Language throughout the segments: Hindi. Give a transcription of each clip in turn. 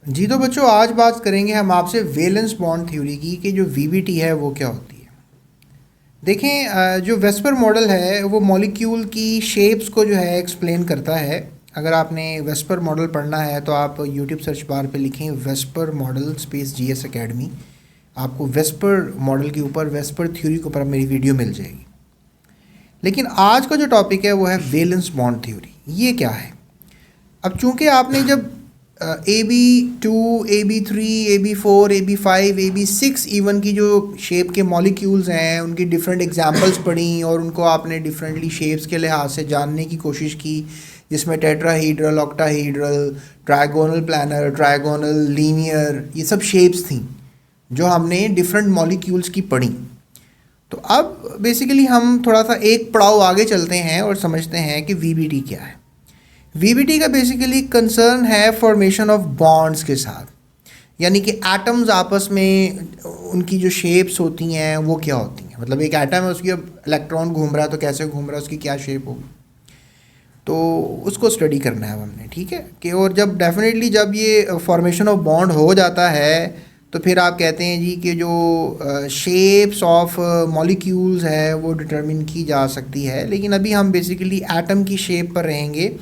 जी तो बच्चों, आज बात करेंगे हम आपसे वैलेंस बॉन्ड थ्योरी की कि जो वीबीटी है वो क्या होती है। देखें, जो वेस्पर मॉडल है वो मॉलिक्यूल की शेप्स को जो है एक्सप्लेन करता है। अगर आपने वेस्पर मॉडल पढ़ना है तो आप यूट्यूब सर्च बार पे लिखें VSEPR model space GS academy. आपको वेस्पर मॉडल के ऊपर, वेस्पर थ्योरी के ऊपर मेरी वीडियो मिल जाएगी। लेकिन आज का जो टॉपिक है वो है वैलेंस बॉन्ड थ्योरी। ये क्या है? अब चूंकि आपने जब AB2, AB3, AB4, AB5, AB6 even की जो शेप के मॉलिक्यूल्स हैं उनकी डिफरेंट एग्जांपल्स पढ़ी और उनको आपने डिफरेंटली शेप्स के लिहाज से जानने की कोशिश की, जिसमें tetrahedral, octahedral, trigonal planar, trigonal, linear, ये सब शेप्स थी जो हमने डिफरेंट मॉलिक्यूल्स की पढ़ी। तो अब बेसिकली हम थोड़ा सा एक पड़ाव आगे चलते हैं और समझते हैं कि वीबीटी क्या है। वीबीटी का बेसिकली कंसर्न है फॉर्मेशन ऑफ बॉन्ड्स के साथ, यानी कि एटम्स आपस में उनकी जो शेप्स होती हैं वो क्या होती हैं। मतलब एक एटम है, उसकी अब इलेक्ट्रॉन घूम रहा है तो कैसे घूम रहा है, उसकी क्या शेप होगी, तो उसको स्टडी करना है अब हमने। ठीक है कि और जब डेफिनेटली जब ये फॉर्मेशन ऑफ बॉन्ड हो जाता है तो फिर आप कहते हैं जी कि जो शेप्स ऑफ मॉलिक्यूल्स है वो डिटरमिन की जा सकती है। लेकिन अभी हम बेसिकली एटम की शेप पर रहेंगे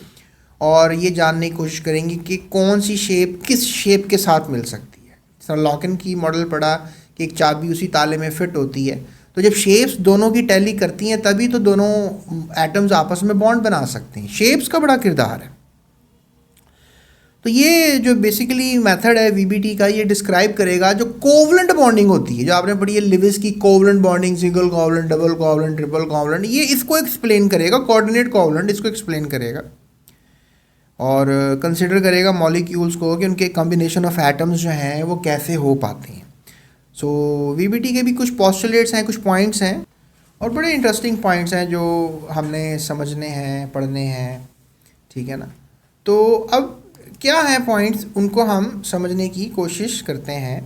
और ये जानने की कोशिश करेंगे कि कौन सी शेप किस शेप के साथ मिल सकती है। सर लॉकन की मॉडल पढ़ा कि एक चाबी उसी ताले में फिट होती है, तो जब शेप्स दोनों की टैली करती हैं तभी तो दोनों एटम्स आपस में बॉन्ड बना सकते हैं। शेप्स का बड़ा किरदार है। तो ये जो बेसिकली मेथड है वीबीटी का, ये डिस्क्राइब करेगा जो कोवलेंट बॉन्डिंग होती है, जो आपने पढ़ी है लिविस की covalent bonding, single covalent, double covalent, triple covalent, ये इसको एक्सप्लेन करेगा। कोऑर्डिनेट कोवलेंट इसको एक्सप्लेन करेगा और कंसिडर करेगा मॉलिक्यूल्स को कि उनके कॉम्बिनेशन ऑफ एटम्स जो हैं वो कैसे हो पाते हैं। सो वीबीटी के भी कुछ पोस्टुलेट्स हैं, कुछ पॉइंट्स हैं और बड़े इंटरेस्टिंग पॉइंट्स हैं जो हमने समझने हैं, पढ़ने हैं। ठीक है ना? तो अब क्या है पॉइंट्स, उनको हम समझने की कोशिश करते हैं।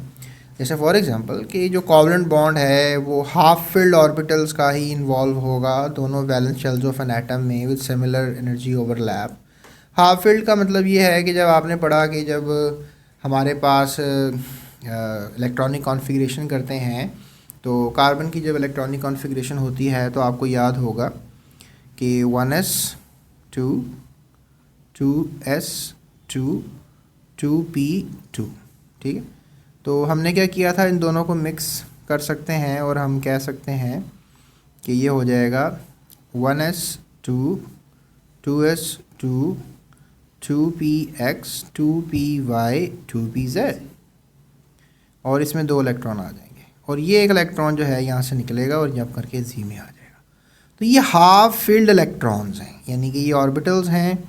जैसे फॉर एग्जांपल कि जो कोवलेंट बॉन्ड है वो हाफ फिल्ड ऑर्बिटल्स का ही इन्वॉल्व होगा दोनों valence shells of an atom में with similar energy overlap. Half filled का मतलब ये है कि जब आपने पढ़ा कि जब हमारे पास इलेक्ट्रॉनिक कॉन्फ़िगरेशन करते हैं तो कार्बन की जब इलेक्ट्रॉनिक कॉन्फ़िगरेशन होती है तो आपको याद होगा कि 1s2 2s2 2p2। ठीक है, तो हमने क्या किया था, इन दोनों को मिक्स कर सकते हैं और हम कह सकते हैं कि ये हो जाएगा 1s2 2s2 2px 2py 2pz, और इसमें 2 इलेक्ट्रॉन आ जाएंगे और ये एक इलेक्ट्रॉन जो है यहाँ से निकलेगा और जब करके जी में आ जाएगा। तो ये हाफ फील्ड इलेक्ट्रॉन्स हैं, यानी कि ये ऑर्बिटल्स हैं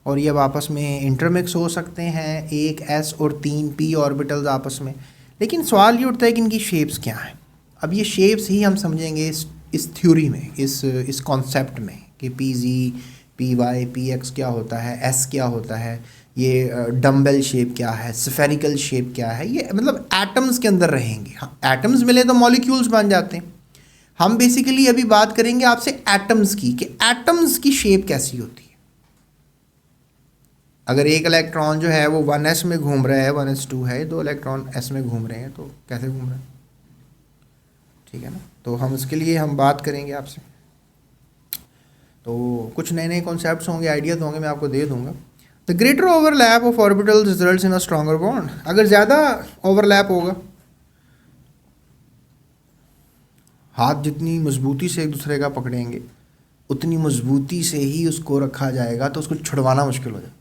और ये अब आपस में इंटरमिक्स हो सकते हैं, एक s और 3 p ऑर्बिटल्स आपस में। लेकिन सवाल ये उठता है कि इनकी शेप्स क्या हैं। अब ये शेप्स ही हम समझेंगे इस थ्योरी में, इस कॉन्सेप्ट में कि PY PX क्या होता है, S क्या होता है, ये डम्बेल शेप क्या है, स्फेरिकल शेप क्या है। ये मतलब एटम्स के अंदर रहेंगे। हाँ, एटम्स मिले तो मॉलिक्यूल्स बन जाते हैं। हम बेसिकली अभी बात करेंगे आपसे एटम्स की कि एटम्स की शेप कैसी होती है। अगर एक इलेक्ट्रॉन जो है वो 1s में घूम रहा है, 1s2 है, 2 इलेक्ट्रॉन s में घूम रहे हैं, तो कैसे घूम रहे हैं? ठीक है ना? तो हम इसके लिए हम बात करेंगे आपसे। तो कुछ नए नए कॉन्सेप्ट्स होंगे, आइडियाज़ होंगे, मैं आपको दे दूंगा। The greater overlap of orbitals results in a stronger bond. अगर ज़्यादा ओवरलैप होगा, हाथ जितनी मजबूती से एक दूसरे का पकड़ेंगे उतनी मजबूती से ही उसको रखा जाएगा, तो उसको छुड़वाना मुश्किल हो जाएगा।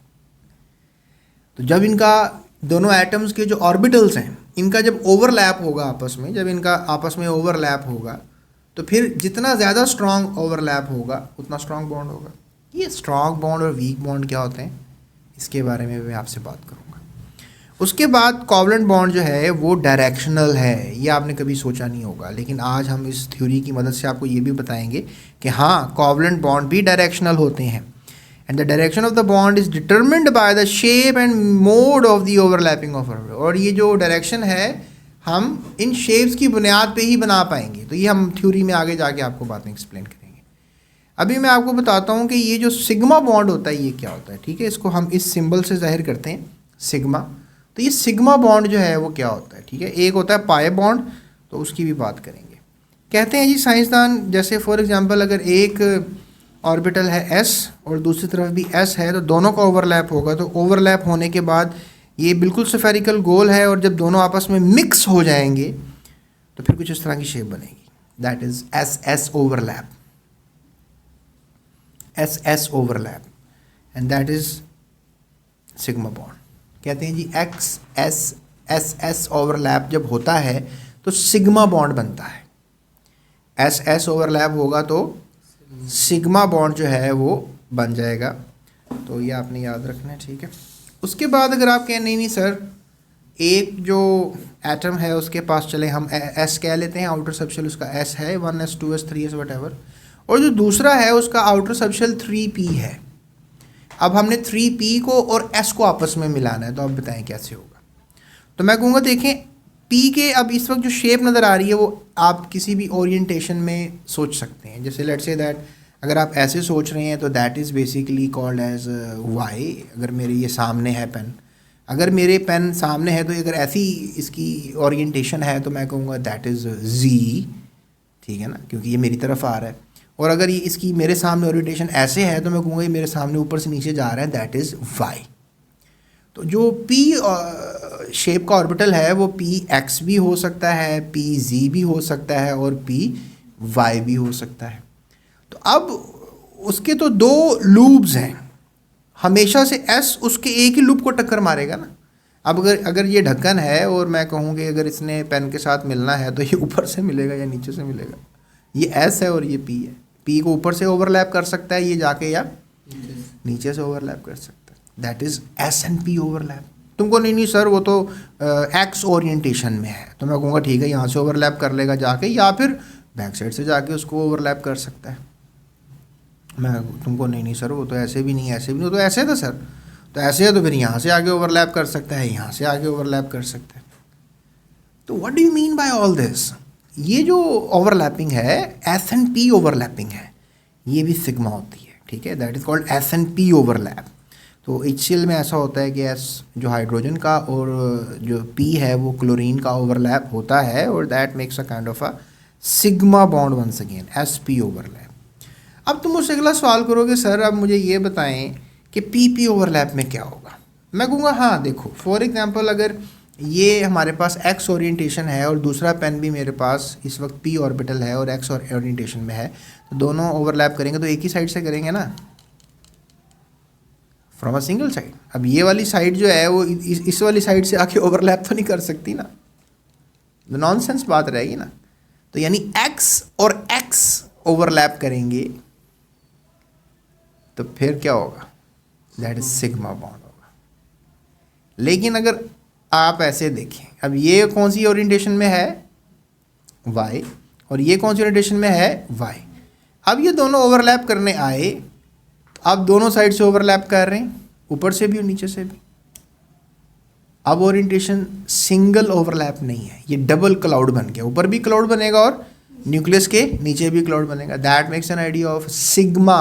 तो जब इनका दोनों एटम्स के जो ऑर्बिटल्स हैं इनका जब ओवरलैप होगा आपस में, जब इनका आपस में ओवरलैप होगा तो फिर जितना ज़्यादा स्ट्रॉन्ग ओवरलैप होगा उतना स्ट्रॉन्ग बॉन्ड होगा। ये स्ट्रॉन्ग बॉन्ड और वीक बॉन्ड क्या होते हैं इसके बारे में मैं आपसे बात करूँगा। उसके बाद कोवलेंट बॉन्ड जो है वो डायरेक्शनल है, ये आपने कभी सोचा नहीं होगा, लेकिन आज हम इस थ्योरी की मदद से आपको ये भी बताएंगे कि हाँ, कोवलेंट बॉन्ड भी डायरेक्शनल होते हैं। And the direction of the bond is determined by the shape and mode of the overlapping of, और ये जो डायरेक्शन है हम इन शेप्स की बुनियाद पे ही बना पाएंगे। तो ये हम थ्योरी में आगे जाके आपको बातें एक्सप्लेन करेंगे। अभी मैं आपको बताता हूँ कि ये जो सिग्मा बॉन्ड होता है ये क्या होता है। ठीक है, इसको हम इस सिंबल से जाहिर करते हैं, सिग्मा। तो ये सिग्मा बॉन्ड जो है वो क्या होता है, ठीक है। एक होता है पाई बॉन्ड, तो उसकी भी बात करेंगे। कहते हैं जी साइंसदान, जैसे फॉर एग्जांपल अगर एक ऑर्बिटल है s और दूसरी तरफ भी s है, तो दोनों का ओवरलैप होगा। तो ओवरलैप होने के बाद ये बिल्कुल स्फेरिकल गोल है, और जब दोनों आपस में मिक्स हो जाएंगे तो फिर कुछ इस तरह की शेप बनेगी, that is SS overlap, SS overlap, and that is sigma bond. कहते हैं जी SS ओवरलैप जब होता है तो सिग्मा बॉन्ड बनता है। SS ओवरलैप होगा तो सिग्मा बॉन्ड जो है वो बन जाएगा। तो ये आपने याद रखना है, ठीक है। उसके बाद अगर आप कहें नहीं सर, एक जो एटम है उसके पास चले हम S कह लेते हैं, आउटर सबशेल उसका S है, 1s 2s 3s वट, और जो दूसरा है उसका आउटर सबशेल 3p है। अब हमने 3p को और S को आपस में मिलाना है, तो आप बताएं कैसे होगा। तो मैं कहूँगा देखें P के अब इस वक्त जो शेप नज़र आ रही है वो आप किसी भी ओरिएंटेशन में सोच सकते हैं। जैसे लेट्स से दैट अगर आप ऐसे सोच रहे हैं तो that is basically called as Y। अगर मेरे ये सामने है पेन, अगर मेरे पेन सामने है तो अगर ऐसी इसकी ओरिएंटेशन है तो मैं कहूँगा दैट इज़ Z, ठीक है ना, क्योंकि ये मेरी तरफ आ रहा है। और अगर ये इसकी मेरे सामने ओरिएंटेशन ऐसे है तो मैं कहूँगा ये मेरे सामने ऊपर से नीचे जा रहा है, दैट इज़ Y। तो जो P शेप का ऑर्बिटल है वो PX भी हो सकता है, PZ भी हो सकता है, और PY भी हो सकता है। तो अब उसके तो दो लूप्स हैं, हमेशा से S उसके एक ही लूप को टक्कर मारेगा ना। अब अगर ये ढक्कन है और मैं कहूँ कि अगर इसने पेन के साथ मिलना है तो ये ऊपर से मिलेगा या नीचे से मिलेगा। ये S है और ये P है, P को ऊपर से ओवरलैप कर सकता है ये जाके, या नीचे से ओवरलैप कर सकता है, that is S and P overlap. तुमको नहीं सर वो तो X ओरिएंटेशन में है, तो मैं कहूँगा ठीक है यहाँ से ओवरलैप कर लेगा जाके, या फिर बैक साइड से जाके उसको ओवरलैप कर सकता है। मैं तुमको नहीं सर वो तो ऐसे भी नहीं, ऐसे भी नहीं, तो ऐसे था सर, तो ऐसे है तो फिर यहाँ से आगे ओवरलैप कर सकता है, यहाँ से आगे ओवरलैप कर सकता है। तो what do you mean by all this? ये जो ओवरलैपिंग है S and P ओवरलैपिंग है, ये भी सिग्मा होती है, ठीक है, that is called S and P overlap. तो HCl में ऐसा होता है कि S जो हाइड्रोजन का और जो P है वो क्लोरीन का ओवरलैप होता है, और that makes a kind of a sigma bond once again, SP overlap. अब तुम मुझसे अगला सवाल करोगे सर अब मुझे ये बताएं कि PP ओवरलैप में क्या होगा। मैं कहूँगा हाँ देखो, फॉर एग्जांपल अगर ये हमारे पास X ओरिएंटेशन है और दूसरा पेन भी मेरे पास इस वक्त P ऑर्बिटल है और X ओरिएंटेशन में है, तो दोनों ओवरलैप करेंगे तो एक ही साइड से करेंगे ना, फ्रॉम अ सिंगल साइड। अब ये वाली साइड जो है वो इस वाली साइड से आके ओवरलैप तो नहीं कर सकती ना, तो नॉनसेंस बात रहेगी ना। तो यानी X और X ओवरलैप करेंगे तो फिर क्या होगा, दैट इज सिग्मा बॉन्ड होगा। लेकिन अगर आप ऐसे देखें, अब ये कौन सी ओरिएंटेशन में है, Y, और ये कौन सी ओरिएंटेशन में है, Y। अब ये दोनों ओवरलैप करने आए, अब दोनों साइड से ओवरलैप कर रहे हैं, ऊपर से भी और नीचे से भी। अब ओरिएंटेशन सिंगल ओवरलैप नहीं है, ये डबल क्लाउड बन गया, ऊपर भी क्लाउड बनेगा और न्यूक्लियस के नीचे भी क्लाउड बनेगा। That makes an idea of sigma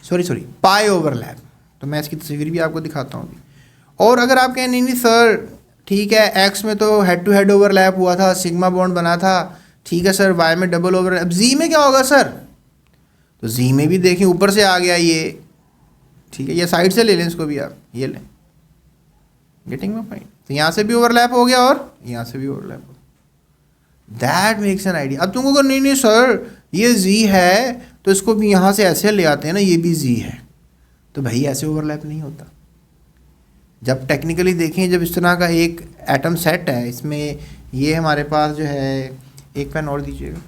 sorry pi overlap. तो मैं इसकी तस्वीर भी आपको दिखाता हूँ अभी। और अगर आप कहें नहीं सर ठीक है, एक्स में तो हेड टू हेड ओवरलैप हुआ था, सिग्मा बॉन्ड बना था, ठीक है सर, वाई में डबल ओवरलैप, अब जी में क्या होगा सर? तो जी में भी देखें ऊपर से आ गया ये, ठीक है, ये साइड से ले लें इसको भी आप, ये लें, गेटिंग माय पॉइंट। तो यहाँ से भी ओवरलैप हो गया और यहाँ से भी ओवरलैप हो गया। That makes an idea. अब तुमको नहीं सर ये जी है तो इसको भी यहाँ से ऐसे ले आते हैं ना, ये भी जी है, तो भाई ऐसे ओवरलैप नहीं होता। जब टेक्निकली देखें, जब इस तरह का एक एटम सेट है, इसमें ये हमारे पास जो है, एक पेन और दीजिएगा।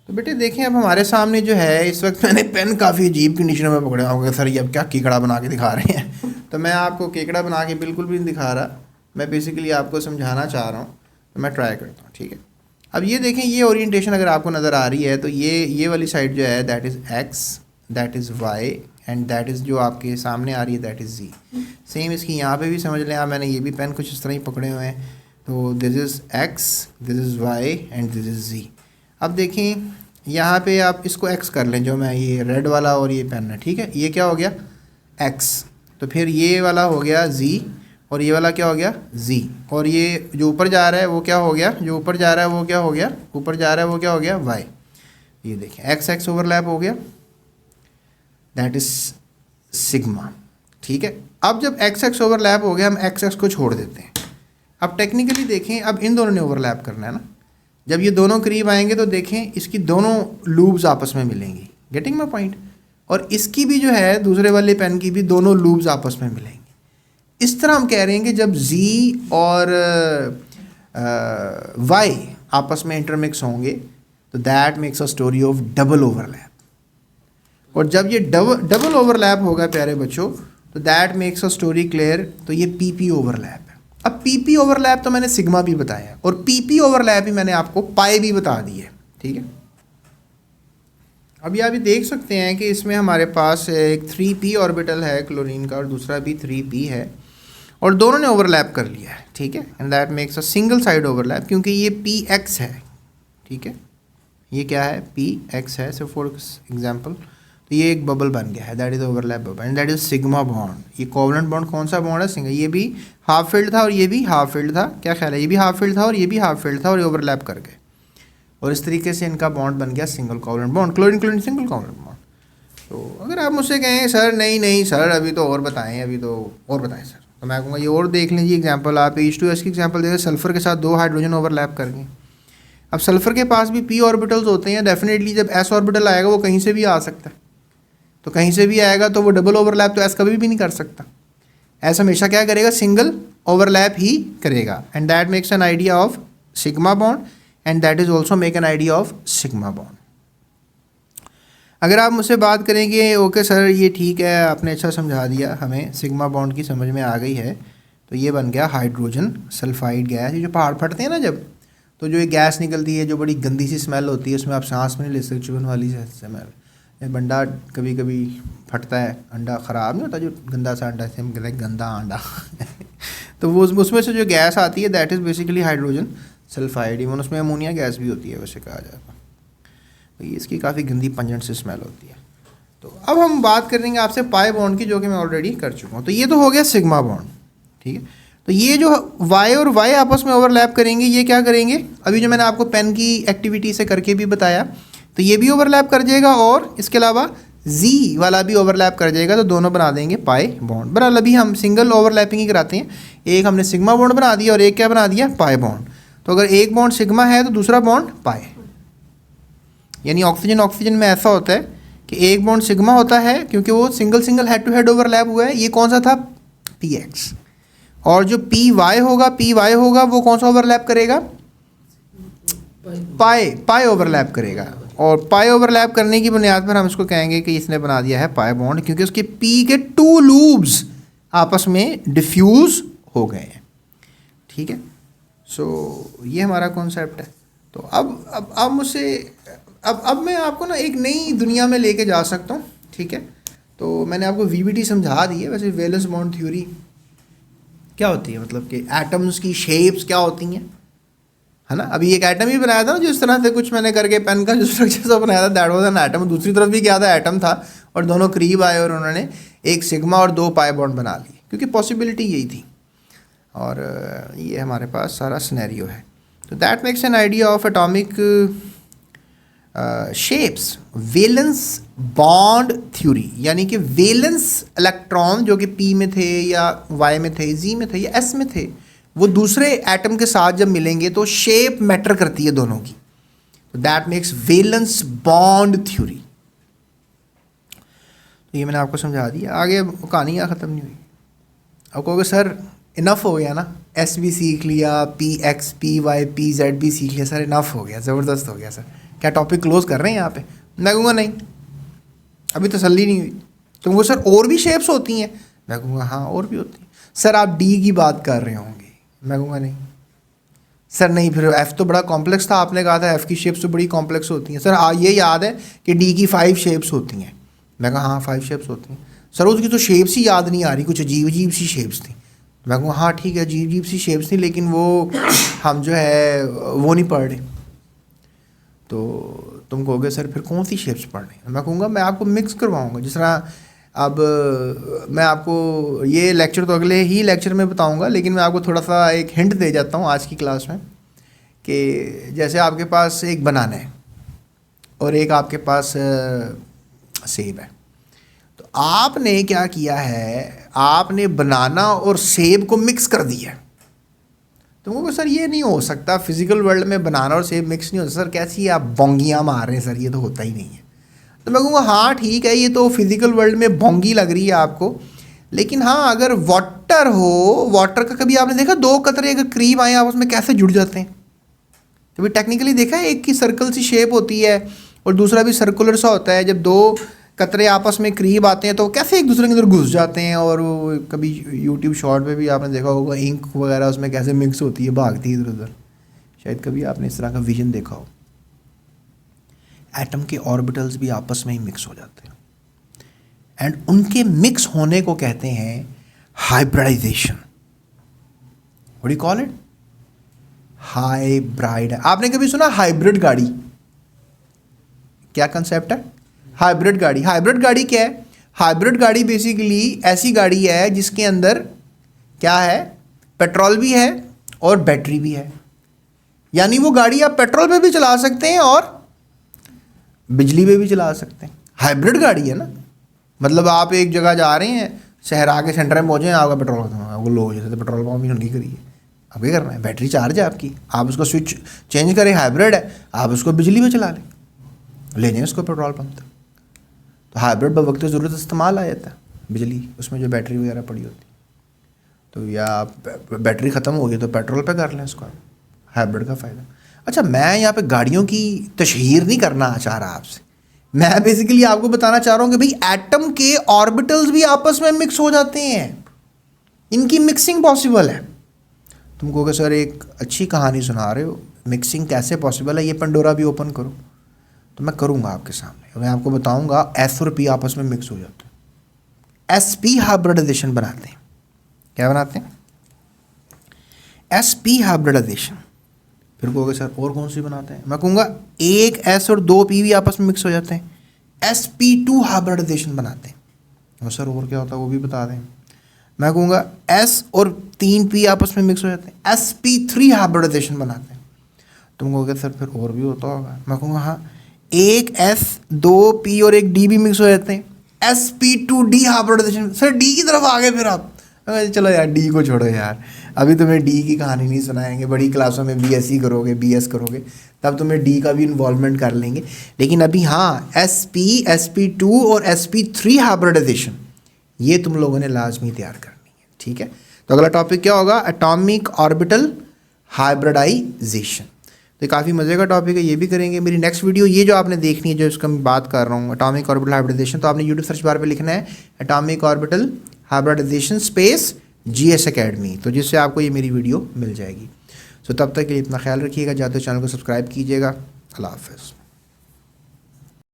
तो बेटे देखें अब हमारे सामने जो है इस वक्त, मैंने पेन काफ़ी अजीब कंडीशन में पकड़ा होगा सर, ये अब क्या केकड़ा बना के दिखा रहे हैं। तो मैं आपको केकड़ा बना के बिल्कुल भी नहीं दिखा रहा, मैं बेसिकली आपको समझाना चाह रहा हूँ, तो मैं ट्राई करता हूँ, ठीक है। अब ये देखें, ये ओरिएंटेशन अगर आपको नज़र आ रही है तो ये वाली साइड जो है that is x, that is Y, and that is जो आपके सामने आ रही है दैट इज़ जी। सेम इसकी यहाँ पे भी समझ लें आप, मैंने ये भी पेन कुछ इस तरह ही पकड़े हुए हैं, तो this is X, this is Y and this is Z. अब देखें यहाँ पे आप इसको एक्स कर लें, जो मैं ये रेड वाला और ये पेन है, ठीक है, ये क्या हो गया एक्स, तो फिर ये वाला हो गया जी, और ये वाला क्या हो गया z, और ये जो ऊपर जा रहा है वो क्या हो गया, जो ऊपर जा रहा है वो क्या हो गया, ऊपर जा रहा है वो क्या हो गया y। ये देखें एक्स एक्स ओवरलैप हो गया, दैट इज सिग्मा। ठीक है, अब जब एक्स एक्स ओवरलैप हो गया हम एक्स एक्स को छोड़ देते हैं। अब टेक्निकली देखें, अब इन दोनों ने ओवरलैप करना है ना, जब ये दोनों करीब आएंगे तो देखें इसकी दोनों लूब्स आपस में मिलेंगी, गेटिंग माई पॉइंट, और इसकी भी जो है दूसरे वाले पेन की भी दोनों लूब्स आपस में मिलेंगी। इस तरह हम कह रहे हैं कि जब z और y आपस में इंटरमिक्स होंगे तो that makes a story of double overlap, और जब ये डबल ओवरलैप होगा प्यारे बच्चों तो that makes a story clear, तो ये पीपी ओवरलैप है। अब पीपी ओवरलैप तो मैंने सिग्मा भी बताया और पीपी ओवरलैप ही मैंने आपको पाई भी बता दी है। ठीक है, अभी आप ये देख सकते हैं कि इसमें हमारे पास एक 3p ऑर्बिटल है क्लोरीन का और दूसरा भी 3p है, और दोनों ने ओवरलैप कर लिया है। ठीक है, and that makes a single side overlap, क्योंकि ये px है। ठीक है, ये क्या है, px है, सो फॉर एग्जांपल तो ये एक बबल बन गया है, that is overlap bubble, and that is sigma bond. ये कोवलेंट बॉन्ड कौन सा बॉन्ड है, सिंगल। ये भी हाफ फील्ड था और ये भी हाफ फील्ड था, क्या ख्याल है, ये भी हाफ फील्ड था और ये भी हाफ फील्ड था, और ये ओवरलैप कर गए, और इस तरीके से इनका बॉन्ड बन गया single covalent bond, chlorine chlorine single covalent bond. तो अगर आप मुझसे कहें सर नहीं नहीं सर अभी तो और बताएं, अभी तो और बताएं सर, तो मैं कहूँगा ये और देख लीजिए एग्जांपल, आप H2S की एग्जांपल देखिए, सल्फर के साथ 2 हाइड्रोजन ओवरलैप कर गए। अब सल्फर के पास भी p ऑर्बिटल्स होते हैं, डेफिनेटली जब s ऑर्बिटल आएगा वो कहीं से भी आ सकता है, तो कहीं से भी आएगा तो वो डबल ओवरलैप तो s कभी भी नहीं कर सकता, s हमेशा क्या करेगा, सिंगल ओवरलैप ही करेगा, and that makes an idea of sigma bond, and that is also make an idea of sigma bond. अगर आप मुझसे बात करेंगे ओके सर ये ठीक है आपने अच्छा समझा दिया, हमें सिग्मा बॉन्ड की समझ में आ गई है, तो ये बन गया हाइड्रोजन सल्फाइड गैस। ये जो पहाड़ फटते हैं ना जब, तो जो ये गैस निकलती है जो बड़ी गंदी सी स्मेल होती है, उसमें आप सांस में नहीं ले सकते, चुभन वाली स्मेल। बंडा कभी कभी फटता है, अंडा ख़राब नहीं होता, जो गंदा सा अंडा से हम कहते हैं गंदा अंडा तो वो उसमें से जो गैस आती है that is basically hydrogen sulphide. Even उसमें अमोनिया गैस भी होती है वैसे कहा जाए तो ये इसकी काफ़ी गंदी पंजेंट से स्मेल होती है। तो अब हम बात करेंगे आपसे पाई बॉन्ड की, जो कि मैं ऑलरेडी कर चुका हूँ। तो ये तो हो गया सिग्मा बॉन्ड। ठीक है, तो ये जो y और y आपस में ओवरलैप करेंगे, ये क्या करेंगे, अभी जो मैंने आपको पेन की एक्टिविटी से करके भी बताया, तो ये भी ओवरलैप कर जाएगा और इसके अलावा z वाला भी ओवरलैप कर जाएगा, तो दोनों बना देंगे पाई बॉन्ड। बहरहाल अभी हम सिंगल ओवरलैपिंग ही कराते हैं, एक हमने सिग्मा बॉन्ड बना दिया और एक क्या बना दिया, पाई बॉन्ड। तो अगर एक बॉन्ड सिग्मा है तो दूसरा बॉन्ड पाई, यानी ऑक्सीजन ऑक्सीजन में ऐसा होता है कि एक बॉन्ड सिग्मा होता है क्योंकि वो single single head to head overlap हुआ है, ये कौन सा था, px, और जो py होगा वो कौन सा ओवरलैप करेगा, पाई ओवरलैप करेगा, और पाई ओवरलैप करने की बुनियाद पर हम इसको कहेंगे कि इसने बना दिया है पाई बॉन्ड, क्योंकि उसके p के 2 लूब्स आपस में डिफ्यूज हो गए हैं। ठीक है, सो ये हमारा कॉन्सेप्ट है। तो अब मुझसे अब मैं आपको ना एक नई दुनिया में लेके जा सकता हूँ। ठीक है, तो मैंने आपको VBT समझा दी है। वैसे वैलेंस बॉन्ड थ्योरी क्या होती है, मतलब कि एटम्स की शेप्स क्या होती हैं, है ना। अभी एक एटम ही बनाया था ना, जिस तरह से कुछ मैंने करके पेन का जो स्ट्रक्चर सा बनाया था, दैट वाज एन एटम। दूसरी तरफ भी क्या था, एटम था, और दोनों करीब आए और उन्होंने एक सिग्मा और 2 पाई बॉन्ड बना लिए, क्योंकि पॉसिबिलिटी यही थी। और ये हमारे पास सारा सिनेरियो है। तो that makes an idea of atomic shapes, valence bond theory, यानी कि वेलेंस इलेक्ट्रॉन जो कि p में थे या y में थे, z में थे या s में थे, वो दूसरे एटम के साथ जब मिलेंगे तो शेप मैटर करती है दोनों की। तो that makes valence bond theory. तो ये मैंने आपको समझा दिया, आगे कहानी यहाँ ख़त्म नहीं हुई। अब कहोगे सर इनफ हो गया ना, s भी सीख लिया, px py pz भी सीख लिया, सर इनफ हो गया, ज़बरदस्त हो गया सर, क्या टॉपिक क्लोज कर रहे हैं यहाँ पे। मैं कहूँगा नहीं, अभी तसल्ली नहीं हुई। तुम वो सर और भी शेप्स होती हैं, मैं कहूँगा हाँ और भी होती हैं। सर आप डी की बात कर रहे होंगे, मैं कहूँगा नहीं सर, नहीं फिर एफ़ तो बड़ा कॉम्प्लेक्स था, आपने कहा था एफ़ की शेप्स तो बड़ी कॉम्प्लेक्स होती हैं। सर ये याद है कि डी की 5 शेप्स होती हैं, मैं कहा हाँ 5 शेप्स होती हैं। सर उसकी तो शेप्स ही याद नहीं आ रही, कुछ अजीब अजीब सी शेप्स थी। मैं कहूँगा हाँ ठीक है अजीब अजीब सी शेप्स थी, लेकिन वो हम जो है वो नहीं पढ़ रहे। तो तुम कहोगे सर फिर कौन सी शेप्स पढ़ रहे हैं, मैं कहूँगा मैं आपको मिक्स करवाऊँगा। जिस तरह अब मैं आपको ये लेक्चर तो अगले ही लेक्चर में बताऊंगा, लेकिन मैं आपको थोड़ा सा एक हिंट दे जाता हूँ आज की क्लास में कि जैसे आपके पास एक बनाना है और एक आपके पास सेब है, तो आपने क्या किया है, आपने बनाना और सेब को मिक्स कर दिया है। तुमको सर ये नहीं हो सकता, फिजिकल वर्ल्ड में बनाना और सेब मिक्स नहीं होता। सर कैसी आप बोंगियाँ मार रहे हैं सर, ये तो होता ही नहीं है। तो मैं कहूँगा हाँ ठीक है, ये तो फिजिकल वर्ल्ड में बोंगी लग रही है आपको, लेकिन हाँ अगर वाटर हो, वाटर का कभी आपने देखा दो कतरे अगर करीब आए आपस में कैसे जुड़ जाते हैं? कभी टेक्निकली देखा है, एक की सर्कल सी शेप होती है और दूसरा भी सर्कुलर सा होता है, जब दो कतरे आपस में करीब आते हैं तो कैसे एक दूसरे के अंदर घुस जाते हैं। और वो कभी यूट्यूब शॉर्ट पे भी आपने देखा होगा इंक वगैरह उसमें कैसे मिक्स होती है, भागती है इधर उधर। शायद कभी आपने इस तरह का विजन देखा हो। एटम के ऑर्बिटल्स भी आपस में ही मिक्स हो जाते हैं, एंड उनके मिक्स होने को कहते हैं hybridization. What do you call it? Hybrid. आपने कभी सुना हाइब्रिड गाड़ी? क्या कंसेप्ट है हाइब्रिड गाड़ी? हाइब्रिड गाड़ी क्या है? हाइब्रिड गाड़ी बेसिकली ऐसी गाड़ी है जिसके अंदर क्या है, पेट्रोल भी है और बैटरी भी है। यानी वो गाड़ी आप पेट्रोल पे भी चला सकते हैं और बिजली पे भी चला सकते हैं। हाइब्रिड गाड़ी है ना, मतलब आप एक जगह जा रहे हैं, शहर के सेंटर में पहुंचे, आपका पेट्रोल खत्म हो गया, वो लो जैसे तो पेट्रोल पंप ही नहीं करिए, अब क्या करना है, बैटरी चार्ज है आपकी, आप उसको स्विच चेंज करें, हाइब्रिड है, आप उसको बिजली में चला लें, ले जाएं उसको पेट्रोल पंप तक। तो हाइब्रिड बवक्त ज़रूरत इस्तेमाल आ जाता है बिजली, उसमें जो बैटरी वगैरह पड़ी होती है। तो या बैटरी ख़त्म हो गई तो पेट्रोल पे कर लें उसको, हाइब्रिड का फ़ायदा। अच्छा, मैं यहाँ पे गाड़ियों की तशहीर नहीं करना चाह रहा आपसे, मैं बेसिकली आपको बताना चाह रहा हूँ कि भाई एटम के ऑर्बिटल्स भी आपस में मिक्स हो जाते हैं, इनकी मिक्सिंग पॉसिबल है। तुमको कि सर एक अच्छी कहानी सुना रहे हो, मिक्सिंग कैसे पॉसिबल है, ये पंडोरा भी ओपन करो। तो मैं करूँगा आपके सामने, मैं आपको बताऊँगा एस और पी आपस में मिक्स हो जाते हैं, एस पी हाइब्रिडाइजेशन बनाते हैं। क्या बनाते हैं? S P hybridization. फिर कहोगे सर और कौन सी बनाते हैं? मैं कहूँगा एक एस और दो पी भी आपस में मिक्स हो जाते हैं, sp2 हाइब्रिडाइजेशन बनाते हैं। और सर और क्या होता है वो भी बता दें। मैं कहूँगा एस और तीन पी आपस में मिक्स हो जाते हैं, sp3 हाइब्रिडाइजेशन बनाते हैं। तुम कहोगे सर फिर और भी होता होगा। मैं कहूँगा हाँ, एक एस दो पी और एक डी भी मिक्स हो जाते हैं, sp2d हाइब्रिडाइजेशन। सर डी की तरफ आ गए फिर आप। चलो यार डी को छोड़ो यार, अभी तुम्हें डी की कहानी नहीं सुनाएंगे, बड़ी क्लासों में बीएससी करोगे, बीएस करोगे, तब तुम्हें डी का भी इन्वॉल्वमेंट कर लेंगे। लेकिन अभी हाँ, एसपी, sp2 और sp3 हाइब्रिडाइजेशन ये तुम लोगों ने लाजमी तैयार करनी है, ठीक है। तो अगला टॉपिक क्या होगा? Atomic orbital hybridization. तो ये काफ़ी मज़े का टॉपिक है, ये भी करेंगे। मेरी नेक्स्ट वीडियो ये जो आपने देखनी है, जो इसका मैं बात कर रहा हूँ एटॉमिक ऑर्बिटल हाइब्रिडाइजेशन, तो आपने यूट्यूब सर्च बार पे लिखना है atomic orbital hybridization space GS Academy, तो जिससे आपको ये मेरी वीडियो मिल जाएगी। सो तब तक के लिए इतना ख्याल रखिएगा, जाते चैनल को सब्सक्राइब कीजिएगा। अल्लाह हाफ़िज़।